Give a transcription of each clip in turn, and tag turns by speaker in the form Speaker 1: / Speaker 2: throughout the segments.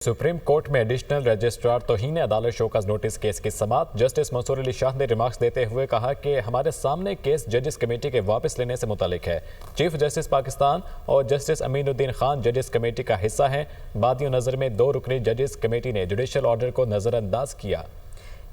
Speaker 1: Supreme court में additional registrar तौहीन अदालत show cause notice case की समाअत। जस्टिस मंसूर अली शाह ने रिमार्क्स देते हुए कहा कि हमारे सामने केस जजेस कमेटी के वापस लेने से मुतालिक है। चीफ जस्टिस पाकिस्तान और जस्टिस अमीनुद्दीन खान जजेस कमेटी का हिस्सा हैं। बादियों नज़र में 2 रुकनी जजेस कमेटी ने जुडिशल ऑर्डर को नज़रअंदाज किया।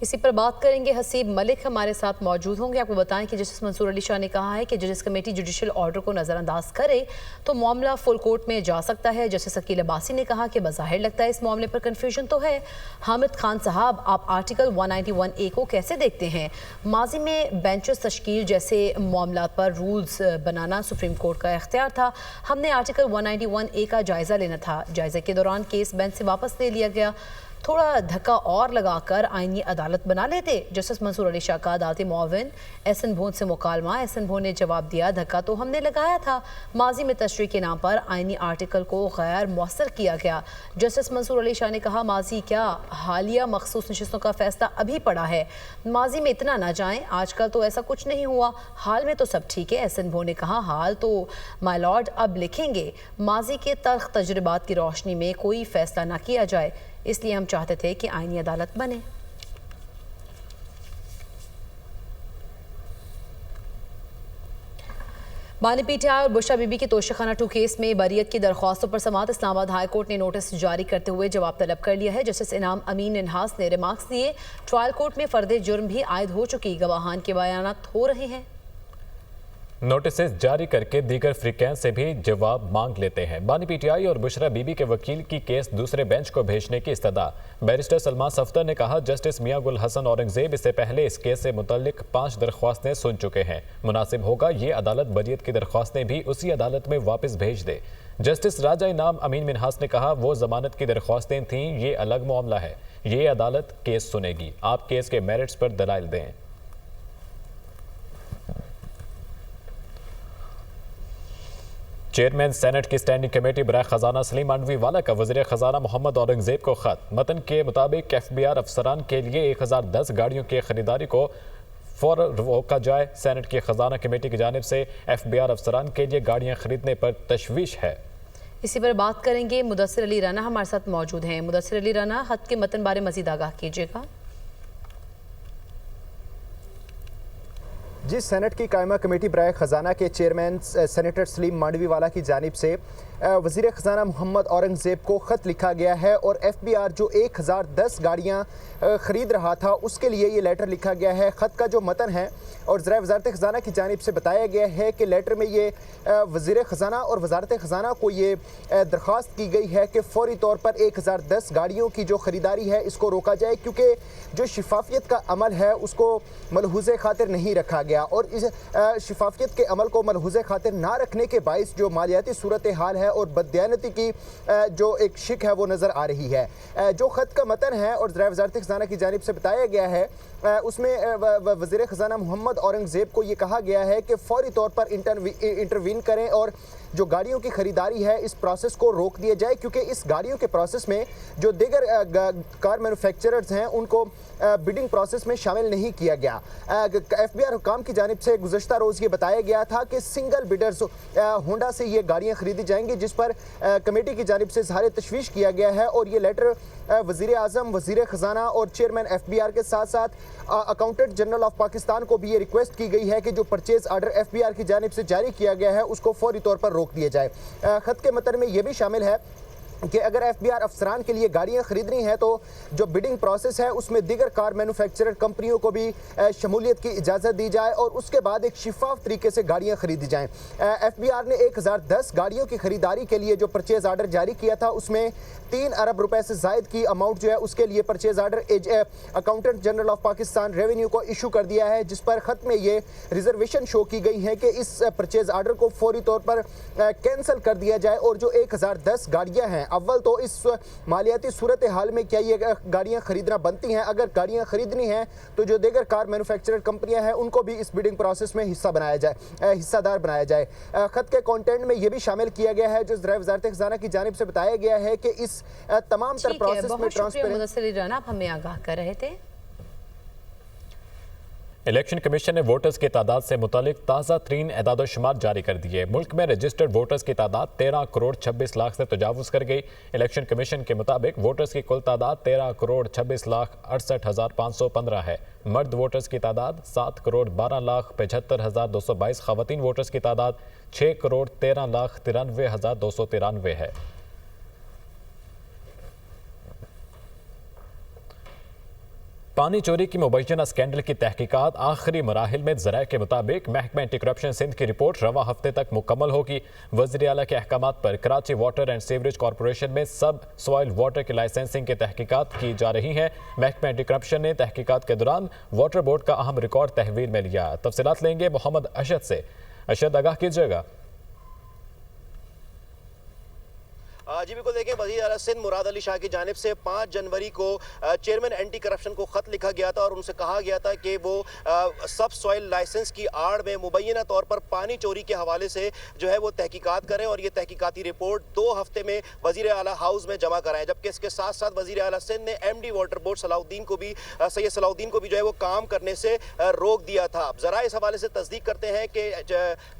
Speaker 2: इसी पर बात करेंगे। हसीब मलिक हमारे साथ मौजूद होंगे। आपको बताएं कि जस्टिस मंसूर अली शाह ने कहा है कि जजेस कमेटी जुडिशल ऑर्डर को नज़रअंदाज करे तो मामला फुल कोर्ट में जा सकता है। जस्टिस अकील अब्बासी ने कहा कि बज़ाहिर लगता है इस मामले पर कन्फ्यूजन तो है। हामिद खान साहब, आप आर्टिकल 191A को कैसे देखते हैं? माजी में बेंचेस तश्कील जैसे मामला पर रूल्स बनाना सुप्रीम कोर्ट का इख्तियार था। हमने आर्टिकल 191A का जायज़ा लेना था। जायजे के दौरान केस बेंच से वापस ले लिया गया। थोड़ा धक्का और लगाकर आईनी अदालत बना लेते। जस्टिस मंसूर अली शाह का अदालती मुआविन एहसन भोन से मुकालमा। एहसन भोन ने जवाब दिया, धक्का तो हमने लगाया था, माजी में तशरीह के नाम पर आईनी आर्टिकल को गैर मौसर किया गया। जस्टिस मंसूर अली शाह ने कहा, माजी क्या, हालिया मखसूस नशिस्तों का फैसला अभी पड़ा है, माजी में इतना ना जाएं, आजकल तो ऐसा कुछ नहीं हुआ, हाल में तो सब ठीक है। एहसन भोन ने कहा, हाल तो माय लॉर्ड अब लिखेंगे, माजी के तल्ख तजुर्बात की रोशनी में कोई फैसला ना किया जाए, इसलिए हम चाहते थे कि आईनी अदालत बने। बानी पीटीआई और बुशरा बीबी के तोशाखाना 2 केस में बरीयत की दरख्वास्तों पर समाअत। इस्लामाबाद हाई कोर्ट ने नोटिस जारी करते हुए जवाब तलब कर लिया है। जस्टिस इनाम अमीन निन्हास ने रिमार्क्स दिए, ट्रायल कोर्ट में फर्द जुर्म भी आयद हो चुकी, गवाहान के बयानात हो रहे हैं।
Speaker 1: नोटिस जारी करके दीगर फ्रीकैन से भी जवाब मांग लेते हैं। बानी पीटीआई और बुशरा बीबी के वकील की केस दूसरे बेंच को भेजने की इस्तदा। बैरिस्टर सलमान सफ्दर ने कहा, जस्टिस मियां गुल हसन औरंगजेब इससे पहले इस केस से मुतल्लिक 5 दरख्वास्तें सुन चुके हैं। मुनासिब होगा ये अदालत बरीयत की दरख्वास्तें भी उसी अदालत में वापस भेज दे। जस्टिस राजा इनाम अमीन मिन्हास ने कहा, वो जमानत की दरख्वास्तें थीं, ये अलग मामला है, ये अदालत केस सुनेगी, आप केस के मेरिट्स पर दलाइल दें। चेयरमैन सेनेट की स्टैंडिंग कमेटी बराए खजाना सलीम मांडवी वाला का वज़ीर खजाना मोहम्मद औरंगजेब को खत। मतन के मुताबिक FBI अफसरान के लिए 1010 गाड़ियों की खरीदारी को फौरन रोका जाए। सेनेट की खजाना कमेटी की जानिब से FBI अफसरान के लिए गाड़ियां खरीदने पर तशवीश है।
Speaker 2: इसी पर बात करेंगे। मुदस्सिर अली राना हमारे साथ मौजूद हैं। मुदस्सिर अली राना, खत के मतन बारे मजीद आगाह कीजिएगा।
Speaker 3: जी, सेनेट की कायमा कमेटी बराए ख़जाना के चेयरमैन सेनेटर सलीम मांडवी वाला की जानिब से वज़ीर ख़जाना मोहम्मद औरंगजेब को ख़त लिखा गया है और FBI जो 1010 गाड़ियाँ ख़रीद रहा था उसके लिए ये लेटर लिखा गया है। ख़त का जो मतन है और ज़रा वज़ारत ख़जाना की जानिब से बताया गया है कि लेटर में ये वज़ीर ख़जाना और वज़ारत ख़जाना को ये दरख्वास्त की गई है कि फ़ौरी तौर पर 1010 गाड़ियों की जो ख़रीदारी है इसको रोका जाए, क्योंकि जो शिफाफियत का अमल है उसको मलहूज़े खातिर नहीं रखा गया और इस शिफाफियत के अमल को मलहूज़े खातिर ना रखने के बाइस जो मालियाती सूरत हाल है और बददियानती की जो एक शिक है वो नज़र आ रही है। जो ख़त का मतन है और ज़रा वज़ारत ख़जाना की जानिब से बताया गया है उसमें वज़ीर ख़जाना मोहम्मद औरंगजेब को ये कहा गया है कि फ़ौरी तौर पर इंटरवीन करें और जो गाड़ियों की ख़रीदारी है इस प्रोसेस को रोक दिया जाए, क्योंकि इस गाड़ियों के प्रोसेस में जो दीगर कार मैन्युफैक्चरर्स हैं उनको बिडिंग प्रोसेस में शामिल नहीं किया गया। FBI हुकाम की जानिब से गुज़श्ता रोज़ ये बताया गया था कि सिंगल बिडर्स होंडा से ये गाड़ियाँ खरीदी जाएंगी, जिस पर कमेटी की जानिब से इज़हार तशवीश किया गया है और ये लेटर वज़ीर आज़म, वज़ीर ख़जाना और चेयरमैन FBI के साथ साथ अकाउंटेंट जनरल ऑफ पाकिस्तान को भी ये रिक्वेस्ट की गई है कि जो परचेज़ आर्डर FBI की जानिब से जारी किया गया है उसको फौरी तौर पर रोक दिया जाए। ख़त के मतन में यह भी शामिल है कि अगर FBI अफसरान के लिए गाड़ियां खरीदनी है तो जो बिडिंग प्रोसेस है उसमें दीगर कार मैन्युफैक्चरर कंपनियों को भी शमूलियत की इजाज़त दी जाए और उसके बाद एक शिफाफ तरीके से गाड़ियां खरीदी जाएं। FBI ने 1010 गाड़ियों की खरीदारी के लिए जो परचेज़ आर्डर जारी किया था उसमें 3 अरब रुपए से ज़ायद की अमाउंट जो है उसके लिए purchase order accountant general of Pakistan revenue को इशू कर दिया है, जिस पर ख़त में ये रिजर्वेशन शो की गई है कि इस परचेज़ आर्डर को फौरी तौर पर कैंसिल कर दिया जाए और जो 1010 गाड़ियाँ हैं, अव्वल तो इस मालियाती सूरत हाल में क्या ये गाड़ियाँ खरीदना बनती हैं? अगर गाड़ियाँ खरीदनी हैं तो जो दीगर कार मैन्युफैक्चरर कंपनियां हैं उनको भी इस बिडिंग प्रोसेस में हिस्सादार बनाया जाए। ख़त के कंटेंट में ये भी शामिल किया गया है जो ज़रा वज़ारत ख़जाना की जानिब से बताया गया है कि इस तमाम तर प्रोसेस में ट्रांसपेरेंसी
Speaker 2: आप हमें आगाह कर रहे थे।
Speaker 1: इलेक्शन कमीशन ने वोटर्स की तादाद से मुतालिक ताज़ा तरीन एदाद-ओ-शुमार जारी कर दिए। मुल्क में रजिस्टर्ड वोटर्स की तादाद 13 करोड़ 26 लाख से तजावुज़ कर गई। इलेक्शन कमीशन के मुताबिक वोटर्स की कुल तादाद 13 करोड़ 26 लाख 68,515 है। मर्द वोटर्स की तादाद 7 करोड़ 12 लाख 75,222, ख़वातीन वोटर्स की तादाद 6 करोड़ 13 लाख 93,293 है। पानी चोरी की मुबैना स्कैंडल की तहकीकात आखिरी मराहिल में। ज़राए के मुताबिक महकमा एंटी करप्शन सिंध की रिपोर्ट रवा हफ्ते तक मुकम्मल होगी। वज़ीर आला के अहकामात पर Karachi water and sewerage corporation में सब सॉइल वाटर की लाइसेंसिंग की तहकीकात की जा रही हैं। महकमा एंटी करप्शन ने तहकीकात के दौरान वाटर बोर्ड का अहम रिकॉर्ड तहवील में लिया। तफसीलात लेंगे मोहम्मद अशद से। अशद, आगाह कीजिएगा।
Speaker 4: जी बिल्कुल, देखिए वज़ीर आला सिंध मुराद अली शाह की जानिब से 5 जनवरी को चेयरमैन एंटी करप्शन को ख़त लिखा गया था और उनसे कहा गया था कि वो सब सॉइल लाइसेंस की आड़ में मुबैना तौर पर पानी चोरी के हवाले से जो है वो तहकीकात करें और ये तहकीकाती रिपोर्ट 2 हफ्ते में वज़ीर आला हाउस में जमा कराएं। जबकि इसके साथ साथ वज़ीर आला सिंध ने MD वाटर बोर्ड सलाउद्दीन को भी सैयद सलाउद्दीन को भी जो है वो काम करने से रोक दिया था। ज़रा इस हवाले से तस्दीक करते हैं कि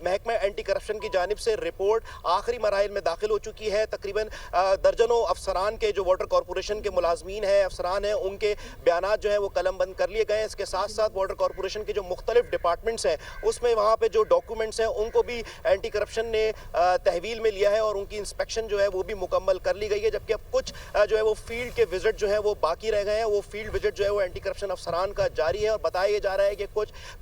Speaker 4: महकमा एंटी करप्शन की जानिब से रिपोर्ट आखिरी मराहिल में दाखिल हो चुकी है। तकरीबन दर्जनों अफसरान के जो वाटर कॉरपोरेशन के मुलाजमीन हैं, अफसरान हैं, उनके बयानात जो है वो कलम बंद कर लिए गए हैं। इसके साथ साथ वाटर कॉरपोरेशन के जो मुख्तलिफ डिपार्टमेंट्स हैं उसमें वहाँ पे जो डॉक्यूमेंट्स हैं उनको भी एंटी करप्शन ने तहवील में लिया है और उनकी इंस्पेक्शन जो है वो भी मुकम्मल कर ली गई है। जबकि अब कुछ जो है वो फील्ड के विजिट जो है वो बाकी रह गए हैं। वो फील्ड विजिट जो है वो एंटी करप्शन अफसरान का जारी है और बताया जा रहा है कि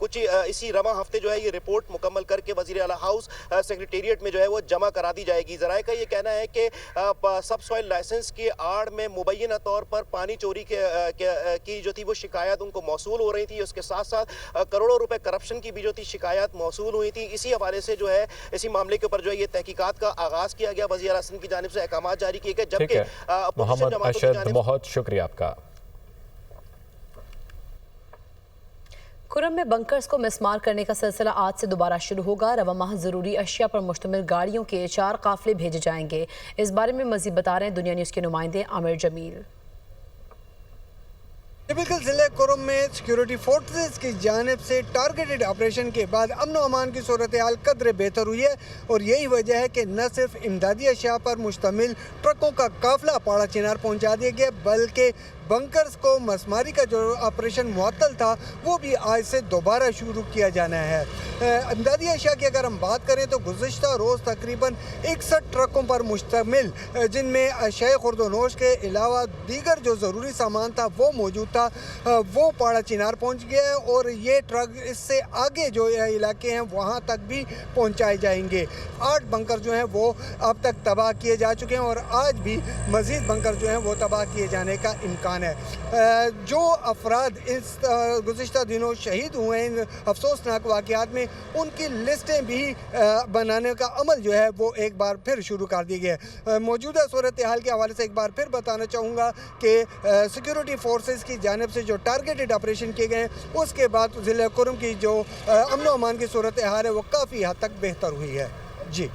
Speaker 4: कुछ इसी रवा हफ्ते जो है ये रिपोर्ट मुकम्मल करके वज़ीर आला हाउस सेक्रेटेरिएट में जो है वो जमा करा दी जाएगी। ज़राए का ये कहना है कि सब सॉइल लाइसेंस की आड़ में मुबैना तौर पर पानी चोरी की जो थी वो शिकायत उनको मौसूल हो रही थी। उसके साथ साथ करोड़ों रुपए करप्शन की भी जो थी शिकायत मौसूल हुई थी। इसी हवाले से जो है इसी मामले के ऊपर जो है ये तहकीकात का आगाज़ किया गया। वज़ीर आला सिंध की जानिब से अहकामात जारी किए गए। जबकि
Speaker 1: मोहम्मद अशद, बहुत शुक्रिया आपका।
Speaker 2: खुर्रम में बंकर्स को मिसमार करने का सिलसिला आज से दोबारा शुरू होगा। रवा माह ज़रूरी अशिया पर मुश्तमिल गाड़ियों के 4 काफिले भेजे जाएंगे। इस बारे में मज़ीद बता रहे हैं दुनिया न्यूज़ के नुमाइंदे आमिर जमील।
Speaker 5: बिल्कुल, ज़िले खुर्रम में सिक्योरिटी फोर्सेस की जानिब से टारगेटेड ऑपरेशन के बाद अमन व अमान की सूरत हाल कदरे बेहतर हुई है और यही वजह है कि न सिर्फ इमदादी अशिया पर मुश्तमिल ट्रकों का काफिला पाड़ा चिनार पहुँचा दिया गया बल्कि बंकर्स को मसमारी का जो ऑपरेशन मुअत्तल था वो भी आज से दोबारा शुरू किया जाना है। इमदादी अशिया की अगर हम बात करें तो गुज़िश्ता रोज़ तकरीबन 61 ट्रकों पर मुश्तमिल जिनमें शय खुर्दोनोश के अलावा दीगर जो ज़रूरी सामान था वो मौजूद था, वो पाड़ा चिनार पहुंच गया है और ये ट्रक इससे आगे जो इलाके हैं वहाँ तक भी पहुँचाए जाएंगे। 8 बंकर जो हैं वो अब तक तबाह किए जा चुके हैं और आज भी मज़ीद बंकर जो हैं वो तबाह किए जाने का इम्कान है। जो अफराद इस गुज़िश्ता दिनों शहीद हुए इन अफसोसनाक वाक़यात में उनकी लिस्टें भी बनाने का अमल जो है वो एक बार फिर शुरू कर दी गई। मौजूदा सूरत हाल के हवाले से एक बार फिर बताना चाहूँगा कि सिक्योरिटी फोर्सेस की जानिब से जो टारगेटेड ऑपरेशन किए गए उसके बाद ज़िले खुर्रम की जो अमन व अमान की सूरत हाल है वो काफ़ी हद तक बेहतर हुई है। जी,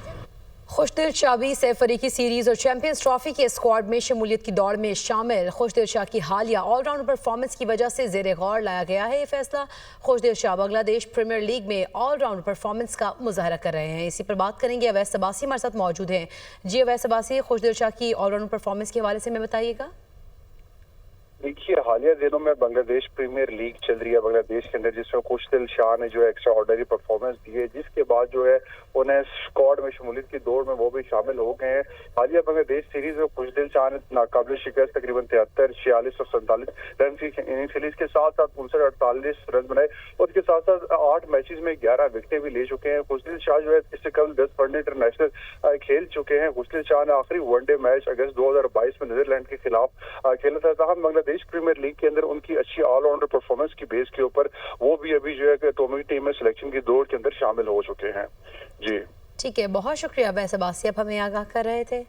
Speaker 2: खुशदिल शाह भी सैफ अली की सीरीज और चैंपियंस ट्रॉफी के स्क्वाड में शमूलियत की दौड़ में शामिल। खुशदिल शाह की हालिया ऑलराउंड परफॉर्मेंस की वजह से जेर गौर लाया गया है ये फैसला। खुशदिल शाह बांग्लादेश प्रीमियर लीग में ऑलराउंड परफॉर्मेंस का मुजाहरा कर रहे हैं। इसी पर बात करेंगे। अवैस अब्बासी हमारे साथ मौजूद हैं। जी अवैस अब्बासी, खुशदिल शाह की ऑलराउंड परफॉर्मेंस के हवाले से हमें बताइएगा।
Speaker 6: देखिए, हालिया दिनों में बांग्लादेश प्रीमियर लीग चल रही है बांग्लादेश के अंदर, जिसमें खुशदिल शाह ने जो है एक्स्ट्रा ऑर्डिनरी परफॉर्मेंस दी है, जिसके बाद जो है उन्हें स्क्वाड में शमूलियत की दौड़ में वो भी शामिल हो गए हैं। हालिया बांग्लादेश सीरीज में खुशदिल शाह ने नाकाबिल शिकस्त तकरीबन 73, 46 और 47 रन की इनिंग्स खेली। इसके साथ साथ 48 रन बनाए और इसके साथ साथ 8 मैचेस में 11 विकेटें भी ले चुके हैं। खुशदिल शाह जो है इससे कल 10 वनडे इंटरनेशनल खेल चुके हैं। खुशदिल शाह ने आखिरी वनडे मैच अगस्त 2022 में नीदरलैंड के खिलाफ खेला था। तमाम बांग्लादेश प्रीमियर लीग के अंदर उनकी अच्छी ऑलराउंडर परफॉर्मेंस की बेस के ऊपर वो भी अभी जो है कौमी टीम में सिलेक्शन की दौड़ के अंदर शामिल हो चुके हैं। जी
Speaker 2: ठीक है, बहुत शुक्रिया अवैस अब्बासी, आप हमें आगाह कर रहे थे।